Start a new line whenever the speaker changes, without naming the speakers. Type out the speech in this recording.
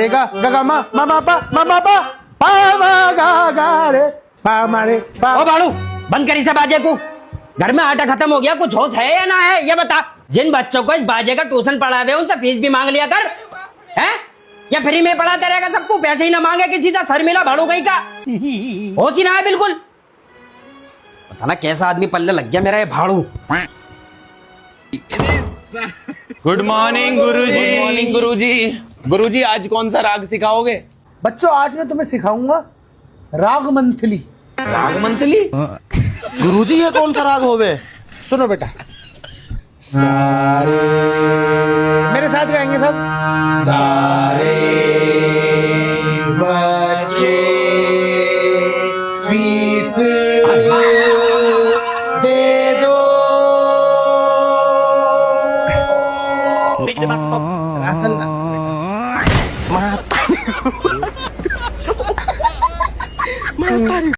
रे गा गा मा मा मा पा मा मा पा पा मा गा गा रे पा मा रे पा।
ओ भाड़ू, बंद करी से बाजे को। घर में आटा खत्म हो गया, कुछ होश है या ना है ये बता। जिन बच्चों को इस बाजे का ट्यूशन पढ़ावे उनसे फीस भी मांग लिया कर, हैं? या फ्री में पढ़ाते रहेगा सबको, पैसे ही ना मांगे किसी से, सर मिला भाड़ू कहीं का। होश ही ना है बिल्कुल। पता ना कैसा आदमी पल्ले लग गया मेरा ये भाड़ू।
गुड मॉर्निंग गुरुजी। गुड मॉर्निंग गुरुजी। गुरुजी आज कौन सा राग सिखाओगे?
बच्चों आज मैं तुम्हें सिखाऊंगा राग मंथली।
राग मंथली? गुरुजी ये कौन सा राग होवे?
सुनो बेटा, सारे मेरे साथ गाएंगे सब। सारे बच्चे फीस दे दो। रासन ना बेटा।